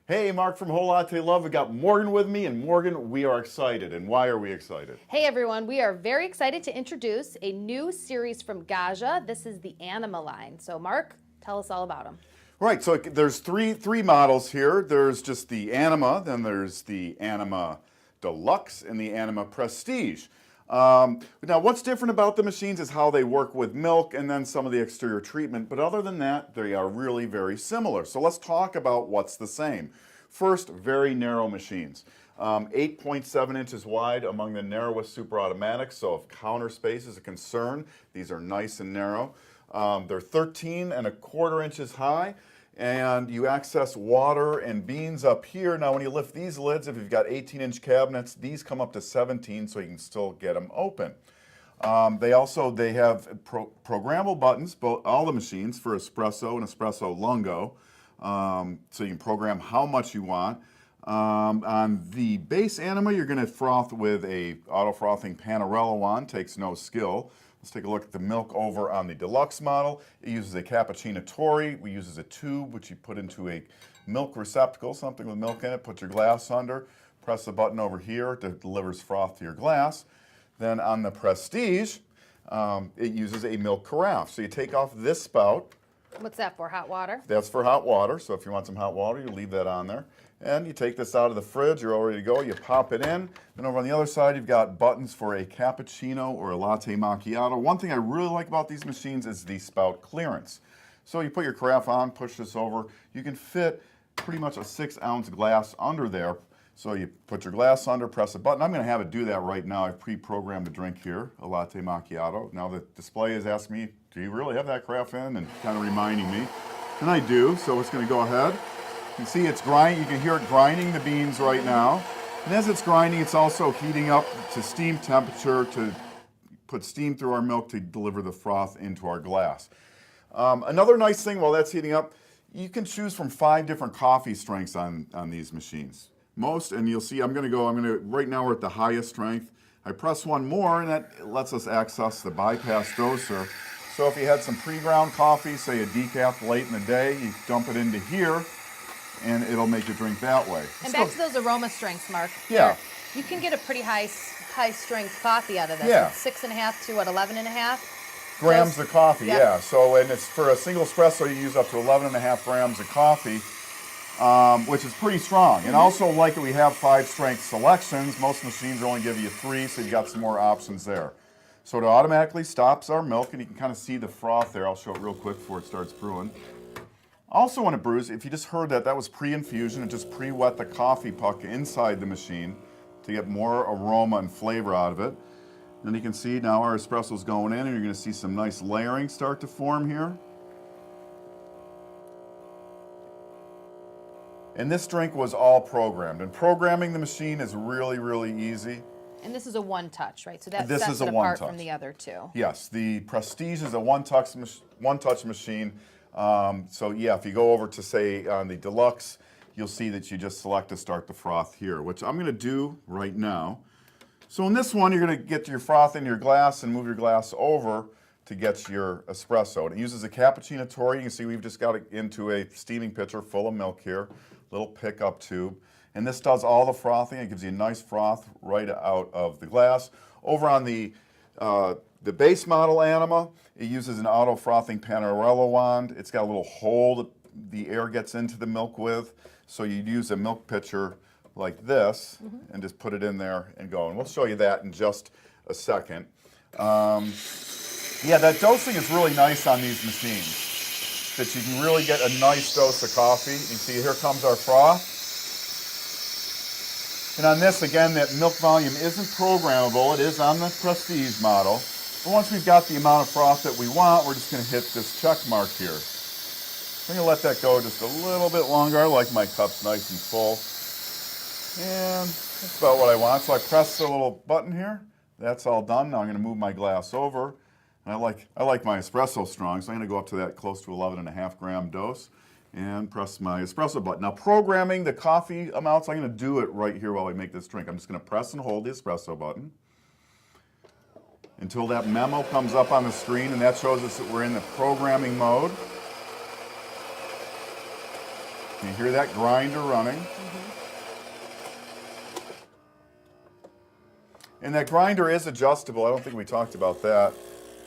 Hey, Mark from Whole Latte Love. We got Morgan with me, and Morgan, we are excited. And why are we excited? Hey everyone, we are very excited to introduce a new series from Gaggia. This is the Anima line. So Mark, tell us all about them. Right, so there's three models here. There's just the Anima, then there's the Anima Deluxe, and the Anima Prestige. Now, what's different about the machines is how they work with milk and then some of the exterior treatment. But other than that, they are really very similar. So let's talk about what's the same. First, very narrow machines. 8.7 inches wide among the narrowest super automatics. So if counter space is a concern, these are nice and narrow. They're 13.25 inches high. And you access water and beans up here. Now when you lift these lids, if you've got 18-inch cabinets, these come up to 17, so you can still get them open. They have programmable buttons, all the machines, for espresso and espresso lungo, so you can program how much you want. On the base Anima, you're going to froth with a auto frothing Panarello wand, takes no skill. Let's take a look at the milk over on the Deluxe model. It uses a cappuccino tori. We uses a tube, which you put into a milk receptacle, something with milk in it. Put your glass under. Press the button over here. It delivers froth to your glass. Then on the Prestige, it uses a milk carafe. So you take off this spout. What's that for, hot water? That's for hot water. So if you want some hot water, you leave that on there. And you take this out of the fridge, you're all ready to go, you pop it in. Then over on the other side, you've got buttons for a cappuccino or a latte macchiato. One thing I really like about these machines is the spout clearance. So you put your carafe on, push this over. You can fit pretty much a 6-ounce glass under there. So you put your glass under, press a button. I'm going to have it do that right now. I've pre-programmed the drink here, a latte macchiato. Now the display has asked me, do you really have that carafe in? And kind of reminding me. And I do, so it's going to go ahead. You can see it's grinding, you can hear it grinding the beans right now. And as it's grinding, it's also heating up to steam temperature to put steam through our milk to deliver the froth into our glass. Another nice thing while that's heating up, you can choose from 5 different coffee strengths on these machines. And you'll see right now we're at the highest strength. I press one more and that lets us access the bypass doser. So if you had some pre-ground coffee, say a decaf late in the day, you dump it into here, and it'll make your drink that way. And back to those aroma strengths, Mark. Yeah. You can get a pretty high strength coffee out of this. Yeah. It's 6.5 to 11.5 grams of coffee, yep. Yeah. So, and it's for a single espresso, you use up to 11.5 grams of coffee, which is pretty strong. And also, like we have 5 strength selections. Most machines only give you 3, so you've got some more options there. So it automatically stops our milk, and you can kind of see the froth there. I'll show it real quick before it starts brewing. Also when it brews, if you just heard that, that was pre-infusion. It just pre-wet the coffee puck inside the machine to get more aroma and flavor out of it. And you can see now our espresso's going in, and you're going to see some nice layering start to form here. And this drink was all programmed. And programming the machine is really, really easy. And this is a one-touch, right? So that This sets is a it apart one-touch. from the other two. Yes, the Prestige is a one-touch machine. So yeah, if you go over to, say, on the Deluxe, you'll see that you just select to start the froth here, which I'm going to do right now. So in this one, you're going to get your froth in your glass and move your glass over to get your espresso. And it uses a cappuccino tori. You can see we've just got it into a steaming pitcher full of milk here, little pickup tube. And this does all the frothing. It gives you a nice froth right out of the glass. Over on the base model Anima, it uses an auto frothing Panarello wand. It's got a little hole that the air gets into the milk with. So you'd use a milk pitcher like this and just put it in there and go. And we'll show you that in just a second. Yeah, that dosing is really nice on these machines, that you can really get a nice dose of coffee. You see here comes our froth. And on this, again, that milk volume isn't programmable. It is on the Prestige model. But once we've got the amount of froth that we want, we're just going to hit this check mark here. I'm going to let that go just a little bit longer. I like my cups nice and full. And that's about what I want. So I press the little button here. That's all done. Now I'm going to move my glass over. And I like my espresso strong, so I'm going to go up to that close to 11.5 gram dose and press my espresso button. Now programming the coffee amounts, I'm going to do it right here while we make this drink. I'm just going to press and hold the espresso button until that memo comes up on the screen, and that shows us that we're in the programming mode. Can you hear that grinder running? And that grinder is adjustable. I don't think we talked about that.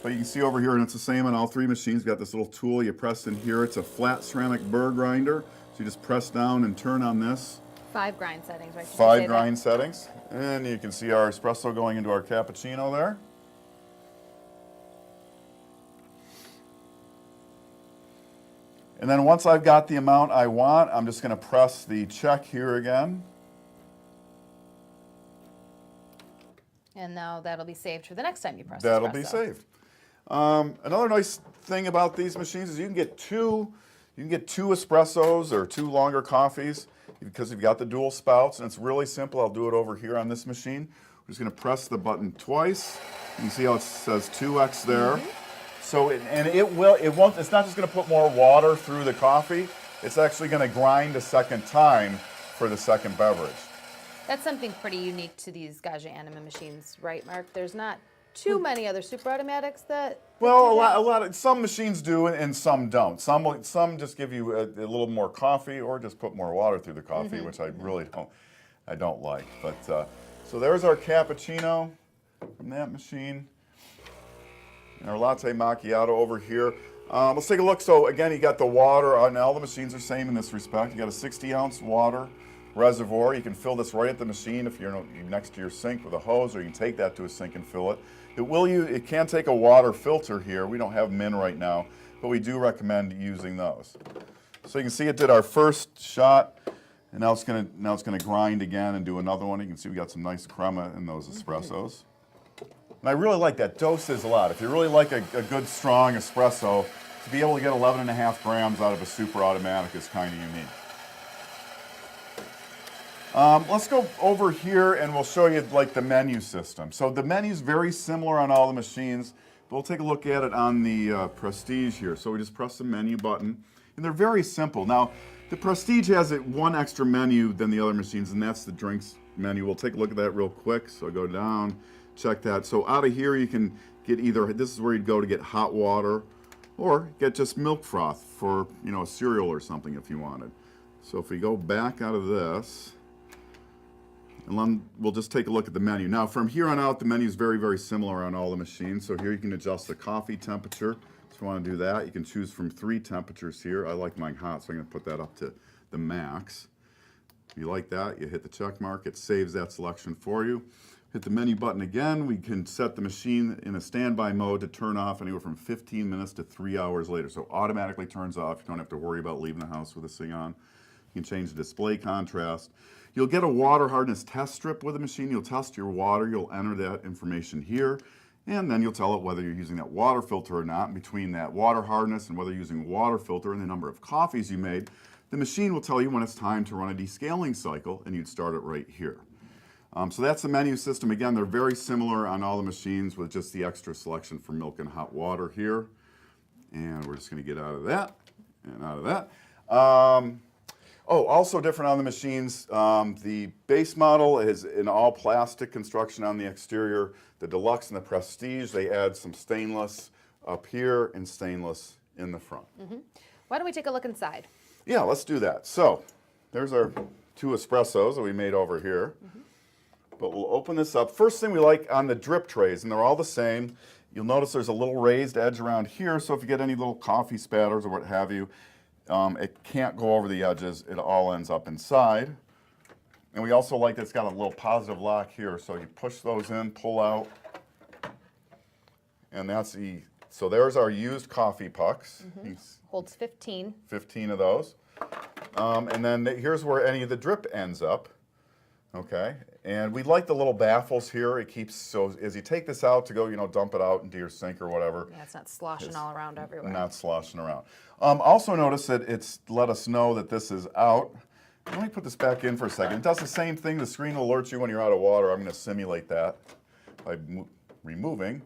But you can see over here, and it's the same on all three machines. You've got this little tool you press in here. It's a flat ceramic burr grinder. So you just press down and turn on this. 5 grind settings, right? Did you say 5 grind settings. And you can see our espresso going into our cappuccino there. And then once I've got the amount I want, I'm just going to press the check here again. And now that'll be saved for the next time you press That'll espresso. be saved. Another nice thing about these machines is you can get two espressos or 2 longer coffees because you've got the dual spouts, and it's really simple. I'll do it over here on this machine. We're just going to press the button twice. You can see how it says 2x there. So it's not just going to put more water through the coffee. It's actually going to grind a second time for the second beverage. That's something pretty unique to these Gaggia Anima machines, right, Mark? There's not too many other super automatics that. Well, some machines do and some don't. Some just give you a little more coffee or just put more water through the coffee, which I really don't like. But so there's our cappuccino from that machine, and our latte macchiato over here. Let's take a look. So again, you got the water, and all the machines are same in this respect. You got a 60-ounce water reservoir. You can fill this right at the machine if you're next to your sink with a hose, or you can take that to a sink and fill it. It can take a water filter here. We don't have them in right now, but we do recommend using those. So you can see it did our first shot, and now it's gonna grind again and do another one. You can see we got some nice crema in those espressos. And I really like that. Doses a lot. If you really like a good strong espresso, to be able to get 11.5 grams out of a super automatic is kind of unique. Let's go over here and we'll show you like the menu system. So the menu's very similar on all the machines, but we'll take a look at it on the Prestige here. So we just press the menu button, and they're very simple. Now, the Prestige has one extra menu than the other machines, and that's the drinks menu. We'll take a look at that real quick. So go down, check that. So out of here you can get this is where you'd go to get hot water, or get just milk froth for a cereal or something if you wanted. So if we go back out of this, and then we'll just take a look at the menu. Now, from here on out, the menu is very, very similar on all the machines. So here you can adjust the coffee temperature. So if you want to do that, you can choose from 3 temperatures here. I like mine hot, so I'm going to put that up to the max. If you like that, you hit the check mark. It saves that selection for you. Hit the menu button again. We can set the machine in a standby mode to turn off anywhere from 15 minutes to 3 hours later. So automatically turns off. You don't have to worry about leaving the house with this thing on. You can change the display contrast. You'll get a water hardness test strip with the machine. You'll test your water. You'll enter that information here, and then you'll tell it whether you're using that water filter or not. And between that water hardness and whether you're using a water filter and the number of coffees you made, the machine will tell you when it's time to run a descaling cycle, and you'd start it right here. So that's the menu system. Again, they're very similar on all the machines with just the extra selection for milk and hot water here. And we're just going to get out of that and out of that. Also different on the machines, the base model is an all plastic construction on the exterior. The Deluxe and the Prestige, they add some stainless up here and stainless in the front. Why don't we take a look inside? Yeah, let's do that. So there's our 2 espressos that we made over here. But we'll open this up. First thing we like on the drip trays, and they're all the same, you'll notice there's a little raised edge around here, so if you get any little coffee spatters or what have you, it can't go over the edges. It all ends up inside. And we also like that it's got a little positive lock here, so you push those in, pull out, and so there's our used coffee pucks. Holds 15. 15 of those. And then here's where any of the drip ends up. Okay, and we like the little baffles here. It keeps, so as you take this out to go, dump it out into your sink or whatever. Yeah, it's not sloshing all around everywhere. Not sloshing around. Also notice that it's let us know that this is out. Let me put this back in for a second. It does the same thing. The screen will alert you when you're out of water. I'm going to simulate that by removing,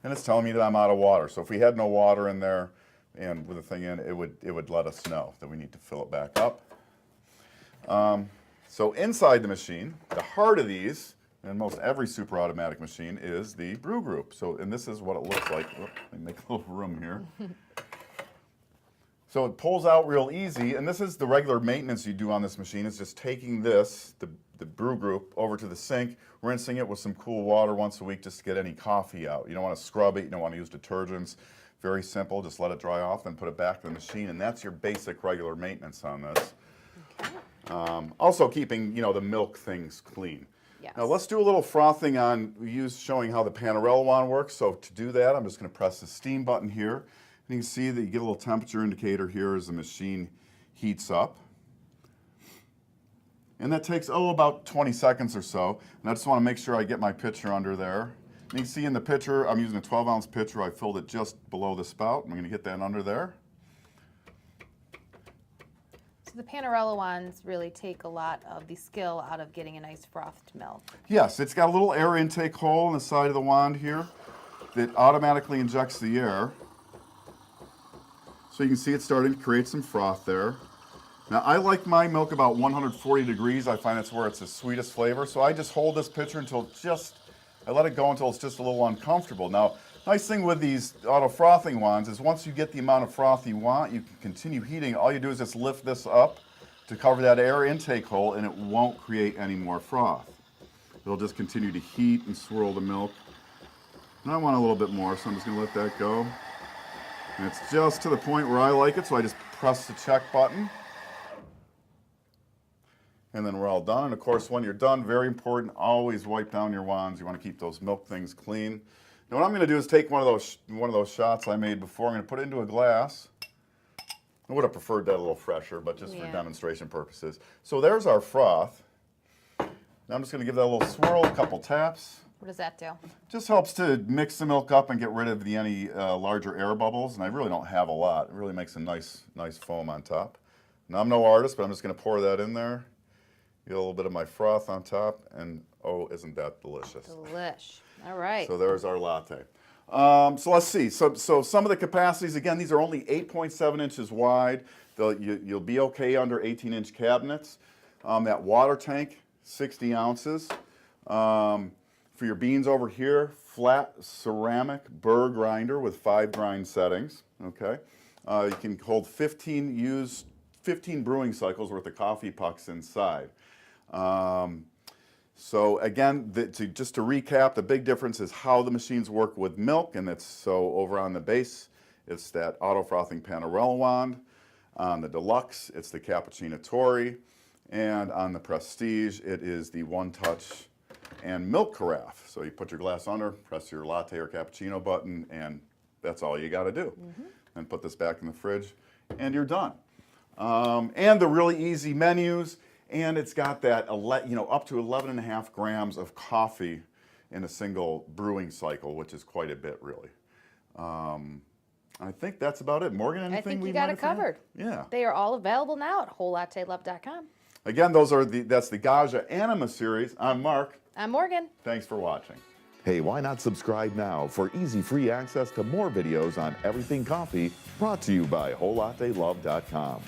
and it's telling me that I'm out of water. So if we had no water in there and with the thing in, it would let us know that we need to fill it back up. So inside the machine, the heart of these, and most every super automatic machine, is the brew group. So, and this is what it looks like. Let me make a little room here. So it pulls out real easy, and this is the regular maintenance you do on this machine. It's just taking this, the brew group, over to the sink, rinsing it with some cool water once a week just to get any coffee out. You don't want to scrub it, you don't want to use detergents. Very simple, just let it dry off, then put it back in the machine, and that's your basic regular maintenance on this. Okay. Also keeping, the milk things clean. Yes. Now let's do a little frothing on, showing how the Panarello wand works. So to do that, I'm just going to press the steam button here. And you can see that you get a little temperature indicator here as the machine heats up. And that takes, about 20 seconds or so. And I just want to make sure I get my pitcher under there. And you can see in the pitcher, I'm using a 12-ounce pitcher. I filled it just below the spout. I'm going to get that under there. So the Panarello wands really take a lot of the skill out of getting a nice frothed milk. Yes, it's got a little air intake hole in the side of the wand here that automatically injects the air. So you can see it's starting to create some froth there. Now I like my milk about 140 degrees. I find that's where it's the sweetest flavor. So I just hold this pitcher until I let it go until it's just a little uncomfortable. Now, nice thing with these auto frothing wands is once you get the amount of froth you want, you can continue heating. All you do is just lift this up to cover that air intake hole, and it won't create any more froth. It'll just continue to heat and swirl the milk. And I want a little bit more, so I'm just going to let that go. And it's just to the point where I like it, so I just press the check button. And then we're all done. And of course, when you're done, very important, always wipe down your wands. You want to keep those milk things clean. Now what I'm going to do is take one of those shots I made before. I'm going to put it into a glass. I would have preferred that a little fresher, but just for demonstration purposes. So there's our froth. Now I'm just going to give that a little swirl, a couple taps. What does that do? Just helps to mix the milk up and get rid of any larger air bubbles. And I really don't have a lot. It really makes a nice foam on top. Now I'm no artist, but I'm just going to pour that in there. Get a little bit of my froth on top, and oh, isn't that delicious? Delish. All right. So there's our latte. So let's see. So some of the capacities, again, these are only 8.7 inches wide. You'll be okay under 18-inch cabinets. That water tank, 60 ounces. For your beans over here, flat ceramic burr grinder with 5 grind settings. Okay. You can hold 15 brewing cycles worth of coffee pucks inside. So again, just to recap, the big difference is how the machines work with milk, and so over on the base, it's that auto frothing Panarello wand. On the Deluxe, it's the Cappuccino Tori, and on the Prestige, it is the One Touch and Milk Carafe. So you put your glass under, press your latte or cappuccino button, and that's all you got to do. And put this back in the fridge, and you're done. And the really easy menus. And it's got that, up to 11.5 grams of coffee in a single brewing cycle, which is quite a bit, really. I think that's about it. Morgan, anything I think we you got might it have covered. Yeah. They are all available now at wholelattelove.com. Again, that's the Gaggia Anima series. I'm Mark. I'm Morgan. Thanks for watching. Hey, why not subscribe now for easy free access to more videos on everything coffee, brought to you by wholelattelove.com.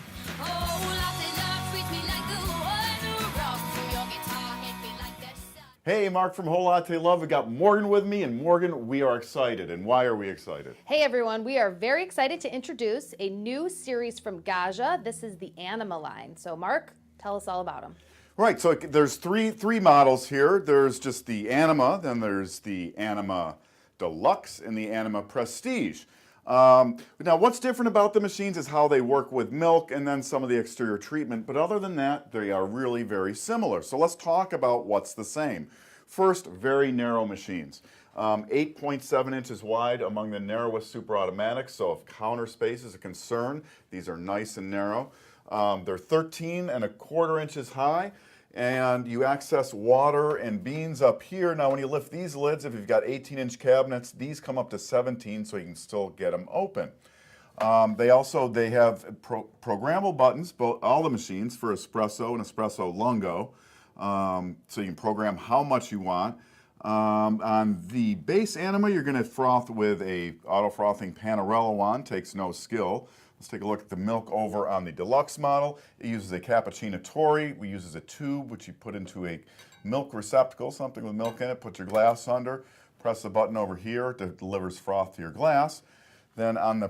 Hey, Mark from Whole Latte Love. We got Morgan with me, and Morgan, we are excited. And why are we excited? Hey everyone, we are very excited to introduce a new series from Gaggia. This is the Anima line. So Mark, tell us all about them. Right, so there's three models here. There's just the Anima, then there's the Anima Deluxe, and the Anima Prestige. Now, what's different about the machines is how they work with milk and then some of the exterior treatment. But other than that, they are really very similar. So let's talk about what's the same. First, very narrow machines. 8.7 inches wide, among the narrowest super automatics. So if counter space is a concern, these are nice and narrow. They're 13.25 inches high. And you access water and beans up here. Now when you lift these lids, if you've got 18-inch cabinets, these come up to 17, so you can still get them open. They have programmable buttons, all the machines, for Espresso and Espresso Lungo, so you can program how much you want. On the base Anima, you're going to froth with a auto frothing Panarello wand, takes no skill. Let's take a look at the milk over on the Deluxe model. It uses a Cappuccino Tori. We use a tube, which you put into a milk receptacle, something with milk in it. Put your glass under, press the button over here, it delivers froth to your glass. Then on the